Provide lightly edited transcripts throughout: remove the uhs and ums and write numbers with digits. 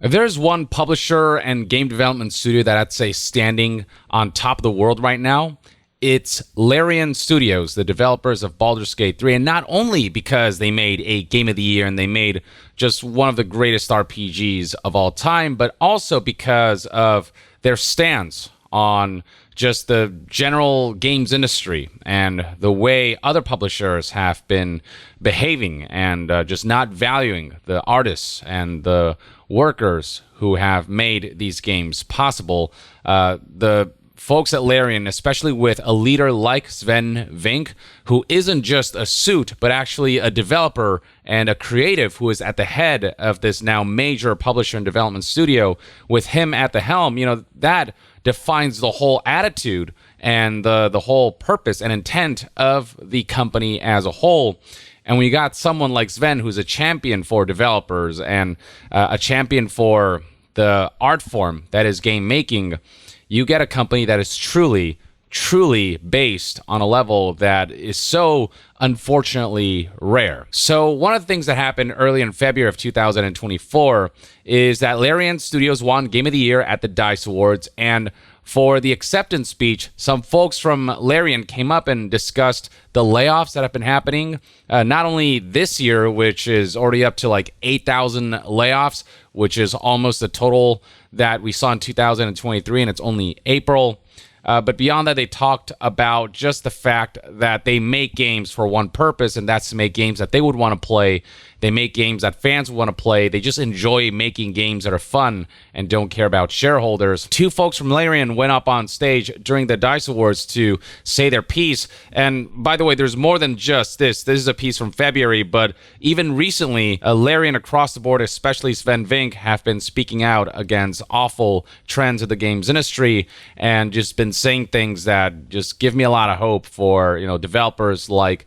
If there's one publisher and game development studio that I'd say standing on top of the world right now, it's Larian Studios, the developers of Baldur's Gate 3. And not only because they made a Game of the Year and they made just one of the greatest RPGs of all time, but also because of their stance on just the general games industry and the way other publishers have been behaving and just not valuing the artists and the workers who have made these games possible. The folks at Larian, especially with a leader like Sven Vink, who isn't just a suit, but actually a developer and a creative who is at the head of this now major publisher and development studio, with him at the helm, that defines the whole attitude and the whole purpose and intent of the company as a whole. And when you got someone like Sven, who's a champion for developers and a champion for the art form that is game making, you get a company that is truly based on a level that is so unfortunately rare. So one of the things that happened early in February of 2024 is that Larian Studios won Game of the Year at the DICE Awards, and for the acceptance speech, some folks from Larian came up and discussed the layoffs that have been happening, not only this year, which is already up to like 8,000 layoffs, which is almost the total that we saw in 2023, and it's only April. But beyond that, they talked about just the fact that they make games for one purpose, and that's to make games that they would want to play. They make games that fans want to play. They just enjoy making games that are fun and don't care about shareholders. Two folks from Larian went up on stage during the DICE Awards to say their piece. And by the way, there's more than just this. This is a piece from February, but even recently, Larian across the board, especially Sven Vink, have been speaking out against awful trends of the games industry and just been saying things that just give me a lot of hope for developers like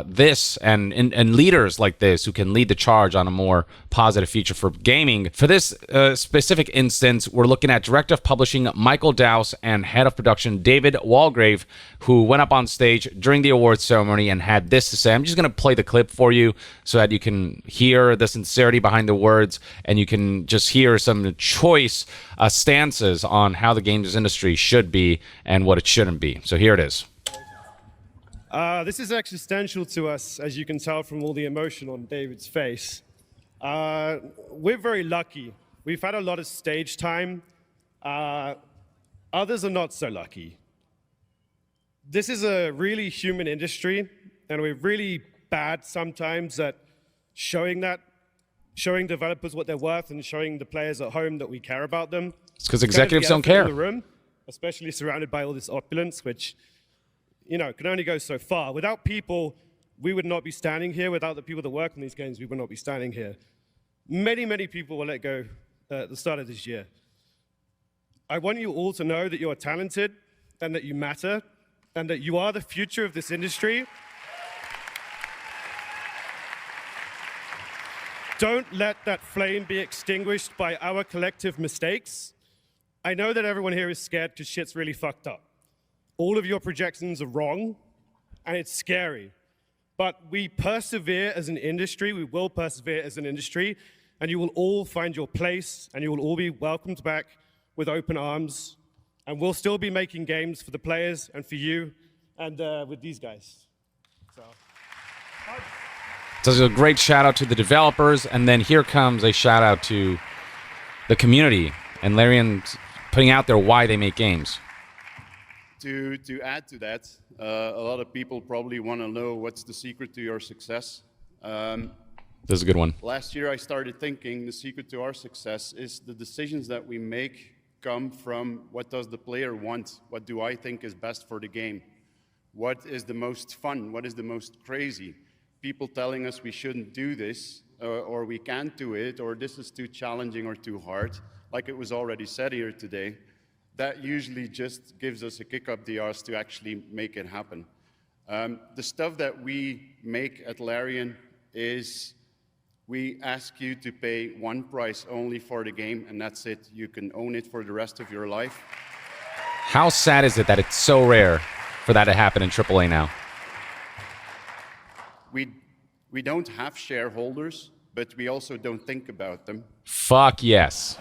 this and leaders like this who can lead the charge on a more positive future for gaming. For this specific instance, we're looking at Director of Publishing Michael Dowse and Head of Production David Walgrave, who went up on stage during the awards ceremony and had this to say. I'm just going to play the clip for you so that you can hear the sincerity behind the words and you can just hear some choice stances on how the games industry should be and what it shouldn't be. So here it is. This is existential to us, as you can tell from all the emotion on David's face. We're very lucky. We've had a lot of stage time. Others are not so lucky. This is a really human industry, and we're really bad sometimes at showing developers what they're worth and showing the players at home that we care about them. It's because executives don't care. In the room, especially surrounded by all this opulence, which can only go so far. Without people, we would not be standing here. Without the people that work on these games, we would not be standing here. Many, many people were let go at the start of this year. I want you all to know that you are talented and that you matter and that you are the future of this industry. Don't let that flame be extinguished by our collective mistakes. I know that everyone here is scared because shit's really fucked up. All of your projections are wrong, and it's scary. But we persevere as an industry, we will persevere as an industry, and you will all find your place, and you will all be welcomed back with open arms, and we'll still be making games for the players and for you, and with these guys. So it's a great shout out to the developers, and then here comes a shout out to the community, and Larian putting out there why they make games. To add to that, a lot of people probably want to know what's the secret to your success. This is a good one. Last year I started thinking the secret to our success is the decisions that we make come from what does the player want? What do I think is best for the game? What is the most fun? What is the most crazy? People telling us we shouldn't do this or we can't do it or this is too challenging or too hard, like it was already said here today. That usually just gives us a kick up the arse to actually make it happen. The stuff that we make at Larian is we ask you to pay one price only for the game, and that's it. You can own it for the rest of your life. How sad is it that it's so rare for that to happen in AAA now? We don't have shareholders, but we also don't think about them. Fuck yes.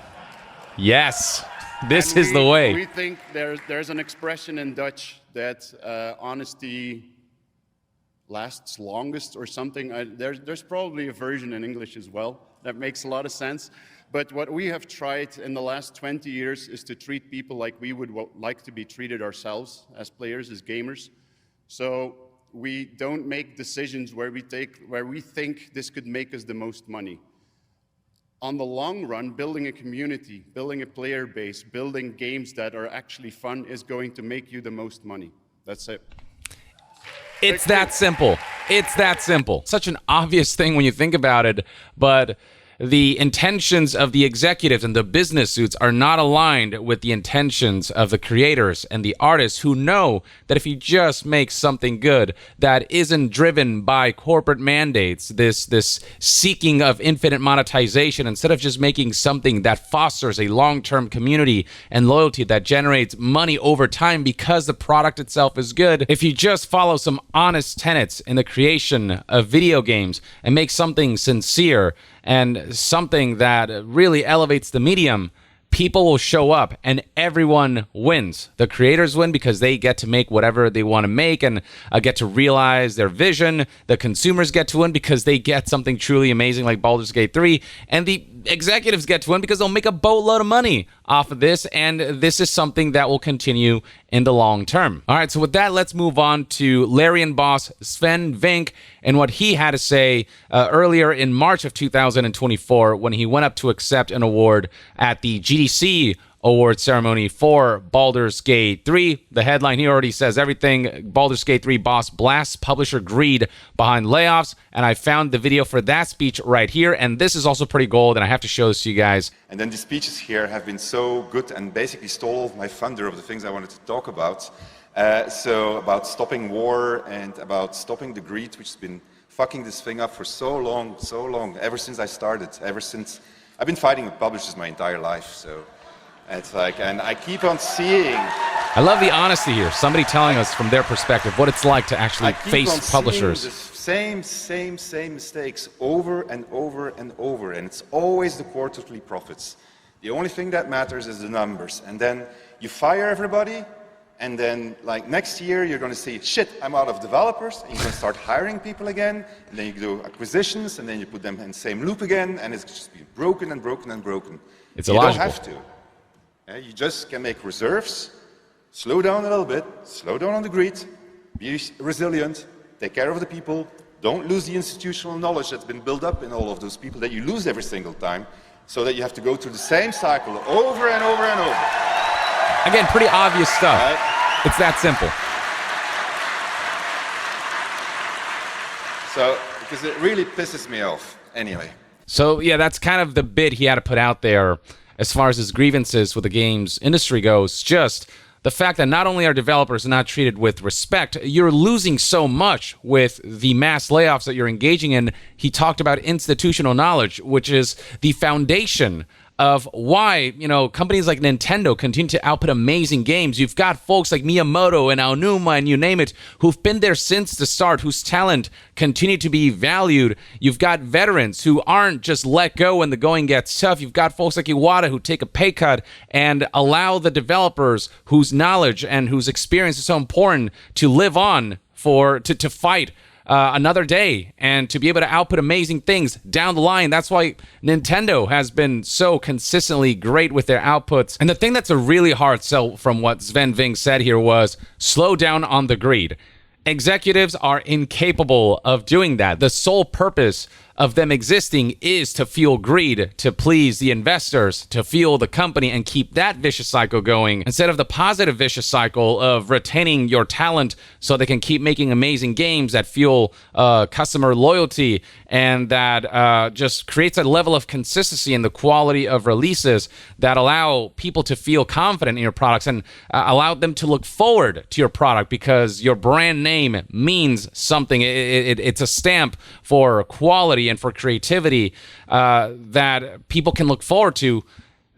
Yes. This And is the way. We think there's an expression in Dutch that honesty lasts longest or something. There's probably a version in English as well that makes a lot of sense. But what we have tried in the last 20 years is to treat people like we would like to be treated ourselves as players, as gamers. So we don't make decisions where we think this could make us the most money. On the long run, building a community, building a player base, building games that are actually fun is going to make you the most money. That's it. It's that simple. It's that simple. Such an obvious thing when you think about it, but the intentions of the executives and the business suits are not aligned with the intentions of the creators and the artists who know that if you just make something good that isn't driven by corporate mandates, this seeking of infinite monetization, instead of just making something that fosters a long-term community and loyalty that generates money over time because the product itself is good, if you just follow some honest tenets in the creation of video games and make something sincere and something that really elevates the medium, people will show up and everyone wins. The creators win because they get to make whatever they want to make and get to realize their vision. The consumers get to win because they get something truly amazing like Baldur's Gate 3. And the executives get to win because they'll make a boatload of money off of this. And this is something that will continue in the long term. All right, so with that, let's move on to Larian boss Sven Vink and what he had to say earlier in March of 2024 when he went up to accept an award at the GDC award ceremony for Baldur's Gate 3. The headline here already says everything. Baldur's Gate 3 boss blasts publisher greed behind layoffs. And I found the video for that speech right here. And this is also pretty gold, and I have to show this to you guys. And then the speeches here have been so good and basically stole all of my thunder of the things I wanted to talk about. So about stopping war and about stopping the greed, which has been fucking this thing up for so long, ever since I started, ever since I've been fighting with publishers my entire life. So it's like, and I keep on seeing. I love the honesty here. Somebody telling us from their perspective what it's like to actually face publishers. The same mistakes over and over and over, and it's always the quarterly profits. The only thing that matters is the numbers, and then you fire everybody, and then like next year you're going to say, shit, I'm out of developers, and you're going to start hiring people again, and then you do acquisitions, and then you put them in the same loop again, and it's just been broken and broken and broken. It's you illogical. don't have to. You just can make reserves, slow down a little bit, slow down on the greed, be resilient, take care of the people, don't lose the institutional knowledge that's been built up in all of those people that you lose every single time, so that you have to go through the same cycle over and over and over. Again, pretty obvious stuff. Right? It's that simple. So, because it really pisses me off. Anyway. So, yeah, that's kind of the bit he had to put out there as far as his grievances with the games industry goes. Just the fact that not only are developers not treated with respect, you're losing so much with the mass layoffs that you're engaging in. He talked about institutional knowledge, which is the foundation of why, companies like Nintendo continue to output amazing games. You've got folks like Miyamoto and Aonuma and you name it, who've been there since the start, whose talent continue to be valued. You've got veterans who aren't just let go when the going gets tough. You've got folks like Iwata who take a pay cut and allow the developers whose knowledge and whose experience is so important to live on to fight another day and to be able to output amazing things down the line. That's why Nintendo has been so consistently great with their outputs. And the thing that's a really hard sell from what Sven Ving said here was slow down on the greed. Executives are incapable of doing that. The sole purpose of them existing is to fuel greed, to please the investors, to fuel the company and keep that vicious cycle going instead of the positive vicious cycle of retaining your talent so they can keep making amazing games that fuel customer loyalty and that just creates a level of consistency in the quality of releases that allow people to feel confident in your products and allow them to look forward to your product because your brand name means something. It's a stamp for quality and for creativity that people can look forward to.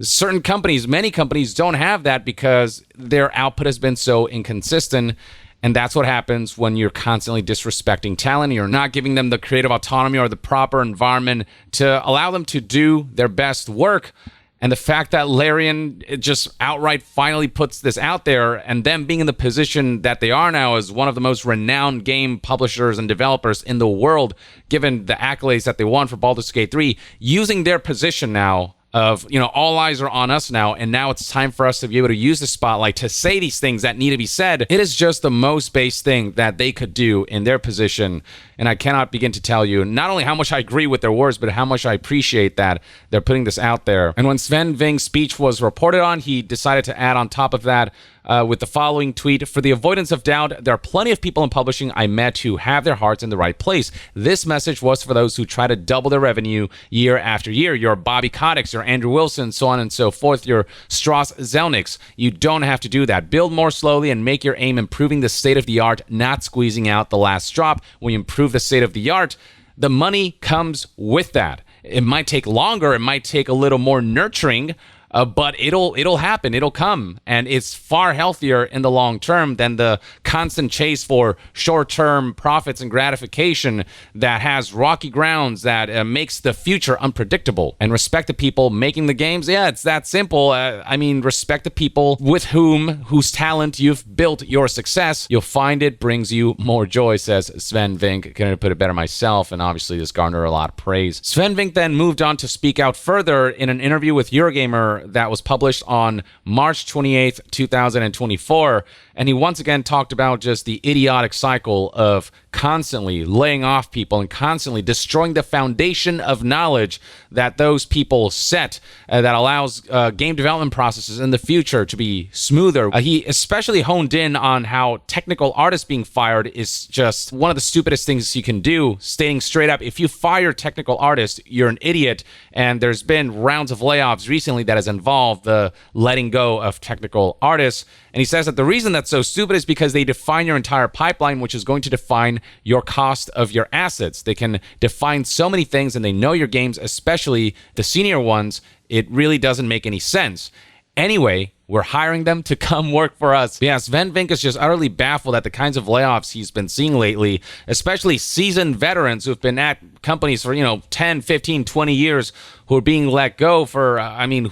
Certain companies, many companies don't have that because their output has been so inconsistent. And that's what happens when you're constantly disrespecting talent. You're not giving them the creative autonomy or the proper environment to allow them to do their best work. And the fact that Larian just outright finally puts this out there, and them being in the position that they are now as one of the most renowned game publishers and developers in the world, given the accolades that they won for Baldur's Gate 3, using their position now of, all eyes are on us now, and now it's time for us to be able to use the spotlight to say these things that need to be said. It is just the most base thing that they could do in their position, and I cannot begin to tell you not only how much I agree with their words, but how much I appreciate that they're putting this out there. And when Sven Ving's speech was reported on, he decided to add on top of that with the following tweet: "For the avoidance of doubt, there are plenty of people in publishing I met who have their hearts in the right place. This message was for those who try to double their revenue year after year. Your Bobby Kotick's, your Andrew Wilson, so on and so forth, your Strauss Zelnick's. You don't have to do that. Build more slowly and make your aim improving the state of the art, not squeezing out the last drop. When you improve the state of the art, the money comes with that. It might take longer, it might take a little more nurturing, but it'll happen, it'll come, and it's far healthier in the long term than the constant chase for short-term profits and gratification that has rocky grounds, that makes the future unpredictable. And respect the people making the games. Yeah, it's that simple. Respect the people with whose talent you've built your success. You'll find it brings you more joy," says Sven Vink. Couldn't have put it better myself, and obviously this garnered a lot of praise. Sven Vink then moved on to speak out further in an interview with Eurogamer that was published on March 28th, 2024. And he once again talked about just the idiotic cycle of constantly laying off people and constantly destroying the foundation of knowledge that those people set that allows game development processes in the future to be smoother. He especially honed in on how technical artists being fired is just one of the stupidest things you can do, stating straight up, if you fire technical artists, you're an idiot. And there's been rounds of layoffs recently that has involved the letting go of technical artists. And he says that the reason that's so stupid is because they define your entire pipeline, which is going to define your cost of your assets. They can define so many things, and they know your games, especially the senior ones. It really doesn't make any sense. Anyway, we're hiring them to come work for us. Yeah, Sven Vink is just utterly baffled at the kinds of layoffs he's been seeing lately, especially seasoned veterans who've been at companies for, 10, 15, 20 years who are being let go for,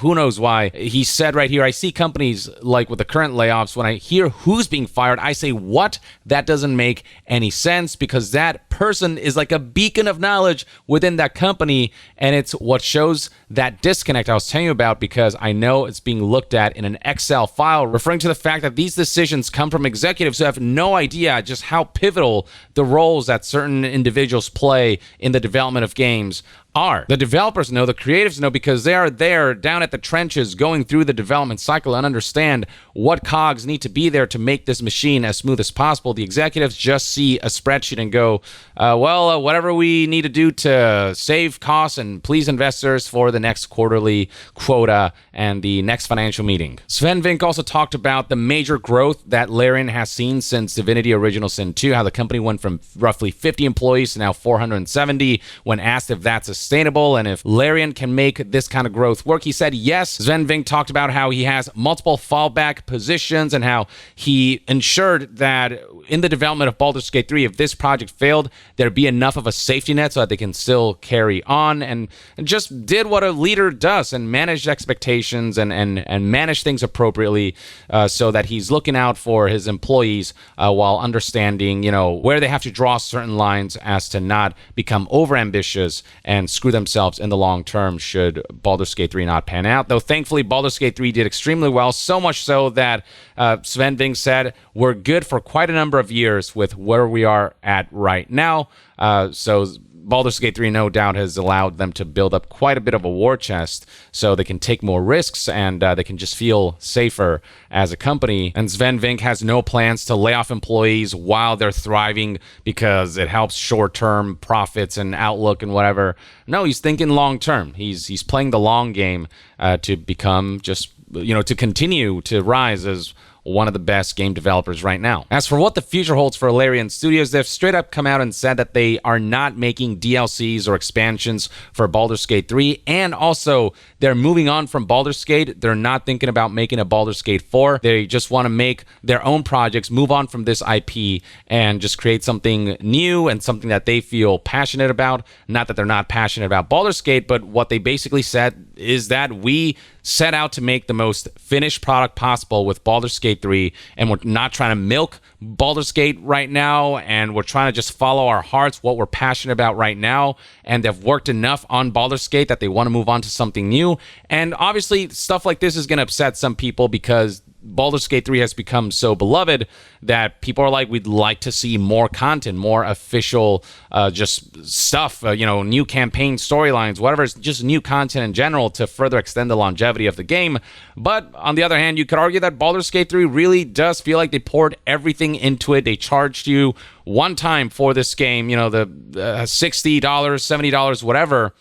who knows why. He said right here, "I see companies like with the current layoffs, when I hear who's being fired, I say, what? That doesn't make any sense, because that person is like a beacon of knowledge within that company, and it's what shows that disconnect I was telling you about, because I know it's being looked at in an Excel file," referring to the fact that these decisions come from executives who have no idea just how pivotal the roles that certain individuals play in the development of games are. The developers know, the creatives know, because they are there down at the trenches going through the development cycle and understand what cogs need to be there to make this machine as smooth as possible. The executives just see a spreadsheet and go, whatever we need to do to save costs and please investors for the next quarterly quota and the next financial meeting. Sven Vink also talked about the major growth that Larian has seen since Divinity Original Sin 2, how the company went from roughly 50 employees to now 470. When asked if that's sustainable and if Larian can make this kind of growth work, he said yes. Sven Vink talked about how he has multiple fallback positions and how he ensured that in the development of Baldur's Gate 3, if this project failed, there'd be enough of a safety net so that they can still carry on, and just did what a leader does and managed expectations and manage things appropriately, so that he's looking out for his employees while understanding, where they have to draw certain lines as to not become overambitious and screw themselves in the long term should Baldur's Gate 3 not pan out. Though thankfully Baldur's Gate 3 did extremely well, so much so that Sven Vink said we're good for quite a number of years with where we are at right now. So Baldur's Gate 3 no doubt has allowed them to build up quite a bit of a war chest so they can take more risks and they can just feel safer as a company. And Sven Vink has no plans to lay off employees while they're thriving because it helps short-term profits and outlook and whatever. No, he's thinking long-term. He's playing the long game to become just, to continue to rise as one of the best game developers right now. As for what the future holds for Larian Studios, they've straight up come out and said that they are not making DLCs or expansions for Baldur's Gate 3, and also they're moving on from Baldur's Gate. They're not thinking about making a Baldur's Gate 4. They just want to make their own projects, move on from this IP, and just create something new and something that they feel passionate about. Not that they're not passionate about Baldur's Gate, but what they basically said is that we set out to make the most finished product possible with Baldur's Gate 3, and we're not trying to milk Baldur's Gate right now, and we're trying to just follow our hearts, what we're passionate about right now, and they've worked enough on Baldur's Gate that they want to move on to something new. And obviously, stuff like this is going to upset some people because Baldur's Gate 3 has become so beloved that people are like, we'd like to see more content, more official just stuff, new campaign storylines, whatever, just new content in general to further extend the longevity of the game. But on the other hand, you could argue that Baldur's Gate 3 really does feel like they poured everything into it. They charged you one time for this game, the $60, $70, whatever.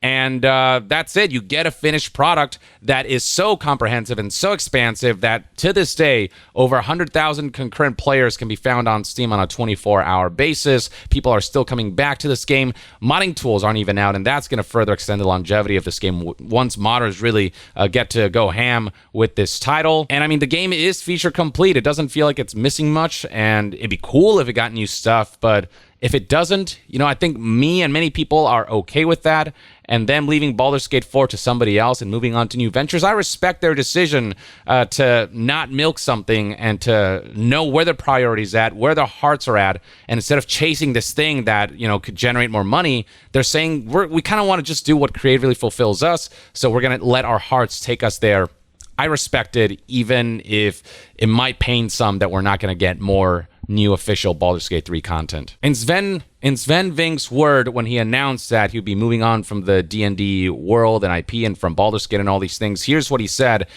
And that's it. You get a finished product that is so comprehensive and so expansive that to this day, over 100,000 concurrent players can be found on Steam on a 24-hour basis. People are still coming back to this game. Modding tools aren't even out, and that's going to further extend the longevity of this game once modders really get to go ham with this title. And I mean, the game is feature complete. It doesn't feel like it's missing much, and it'd be cool if it got new stuff, but if it doesn't, I think me and many people are okay with that, and them leaving Baldur's Gate 4 to somebody else and moving on to new ventures. I respect their decision to not milk something and to know where their priorities at, where their hearts are at, and instead of chasing this thing that, could generate more money, they're saying we kind of want to just do what creatively fulfills us, so we're going to let our hearts take us there. I respect it, even if it might pain some that we're not going to get more new official Baldur's Gate 3 content. In Sven Vink's word, when he announced that he would be moving on from the D&D world and IP and from Baldur's Gate and all these things, here's what he said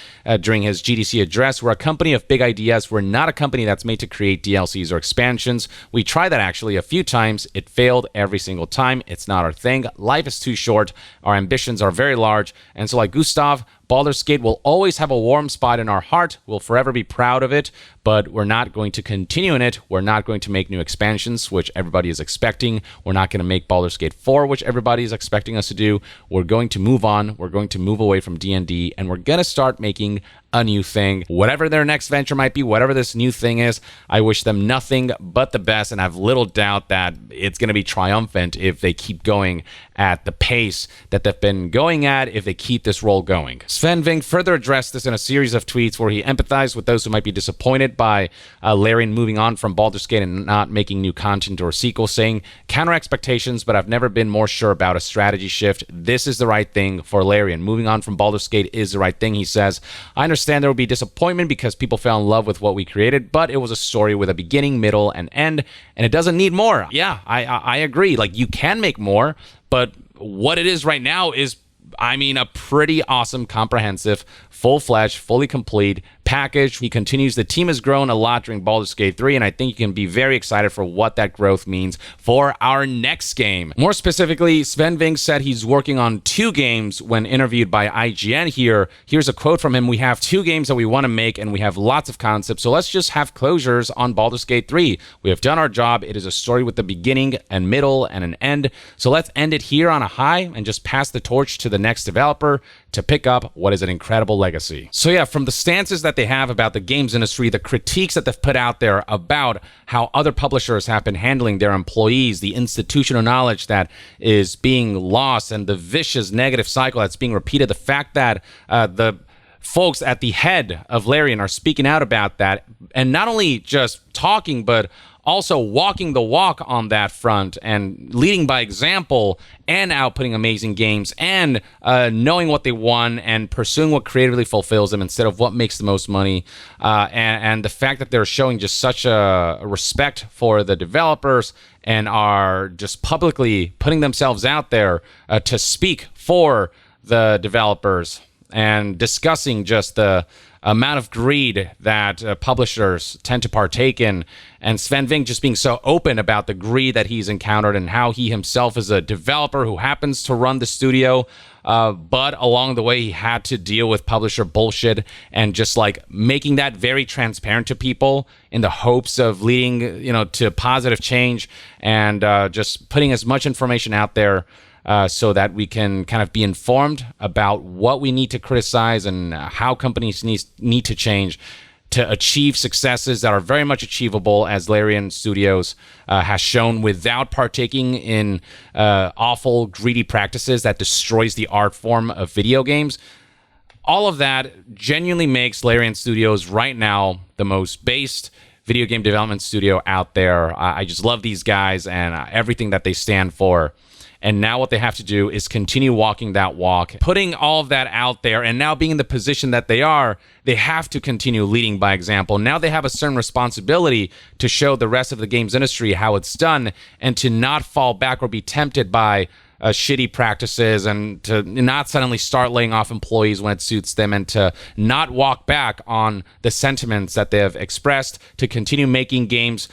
during his GDC address. We're a company of big ideas. We're not a company that's made to create DLCs or expansions. We tried that actually a few times. It failed every single time. It's not our thing. Life is too short. Our ambitions are very large. And so like Gustav, Baldur's Gate will always have a warm spot in our heart. We'll forever be proud of it, but we're not going to continue in it. We're not going to make new expansions, which everybody is expecting. We're not going to make Baldur's Gate 4, which everybody is expecting us to do. We're going to move on. We're going to move away from D&D, and we're going to start making a new thing. Whatever their next venture might be, whatever this new thing is, I wish them nothing but the best, and I have little doubt that it's going to be triumphant if they keep going at the pace that they've been going at, if they keep this roll going. Sven Vink further addressed this in a series of tweets where he empathized with those who might be disappointed by Larian moving on from Baldur's Gate and not making new content or sequels, saying, counter expectations, but I've never been more sure about a strategy shift. This is the right thing for Larian. Moving on from Baldur's Gate is the right thing, he says. I understand there will be disappointment because people fell in love with what we created, but it was a story with a beginning, middle, and end, and it doesn't need more. Yeah, I agree. Like, you can make more, but what it is right now is, a pretty awesome, comprehensive, full-fledged, fully complete package. He continues, the team has grown a lot during Baldur's Gate 3, and I think you can be very excited for what that growth means for our next game. More specifically, Sven Vink said he's working on 2 games when interviewed by IGN here. Here's a quote from him. We have 2 games that we want to make, and we have lots of concepts, so let's just have closures on Baldur's Gate 3. We have done our job. It is a story with a beginning and middle and an end, so let's end it here on a high and just pass the torch to the next developer to pick up what is an incredible legacy. So yeah, from the stances that they have about the games industry, the critiques that they've put out there about how other publishers have been handling their employees, the institutional knowledge that is being lost, and the vicious negative cycle that's being repeated, the fact that the folks at the head of Larian are speaking out about that, and not only just talking, but also walking the walk on that front and leading by example and outputting amazing games and knowing what they want and pursuing what creatively fulfills them instead of what makes the most money. And the fact that they're showing just such a respect for the developers and are just publicly putting themselves out there to speak for the developers and discussing just the amount of greed that publishers tend to partake in, and Sven Vink just being so open about the greed that he's encountered and how he himself is a developer who happens to run the studio, but along the way he had to deal with publisher bullshit, and just like making that very transparent to people in the hopes of leading, to positive change, and just putting as much information out there so that we can kind of be informed about what we need to criticize and how companies need to change to achieve successes that are very much achievable, as Larian Studios has shown, without partaking in awful, greedy practices that destroys the art form of video games. All of that genuinely makes Larian Studios right now the most based video game development studio out there. I just love these guys and everything that they stand for. And now what they have to do is continue walking that walk, putting all of that out there, and now being in the position that they are, they have to continue leading by example. Now they have a certain responsibility to show the rest of the games industry how it's done, and to not fall back or be tempted by shitty practices, and to not suddenly start laying off employees when it suits them, and to not walk back on the sentiments that they have expressed, to continue making games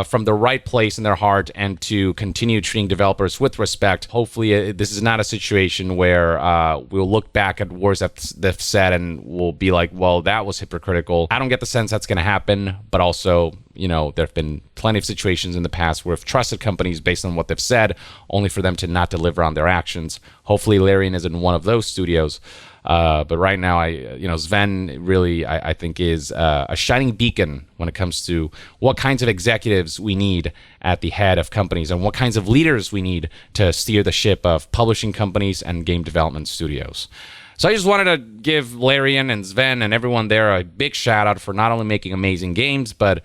from the right place in their heart, and to continue treating developers with respect. Hopefully this is not a situation where we'll look back at words that they've said and we'll be like, well, that was hypocritical. I don't get the sense that's going to happen, but also, there have been plenty of situations in the past where I've trusted companies based on what they've said, only for them to not deliver on their actions. Hopefully Larian isn't one of those studios. But right now, Sven really, I think, is a shining beacon when it comes to what kinds of executives we need at the head of companies, and what kinds of leaders we need to steer the ship of publishing companies and game development studios. So I just wanted to give Larian and Sven and everyone there a big shout out for not only making amazing games, but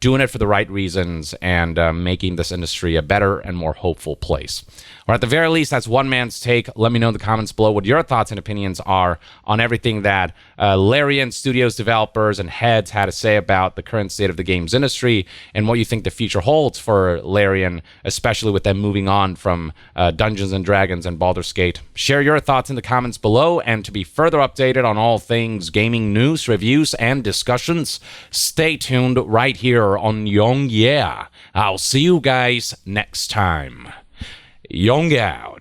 doing it for the right reasons, and making this industry a better and more hopeful place. Or at the very least, that's one man's take. Let me know in the comments below what your thoughts and opinions are on everything that Larian Studios developers and heads had to say about the current state of the games industry, and what you think the future holds for Larian, especially with them moving on from Dungeons & Dragons and Baldur's Gate. Share your thoughts in the comments below, and to be further updated on all things gaming news, reviews, and discussions, stay tuned right here on Young Yeah. I'll see you guys next time. Young out.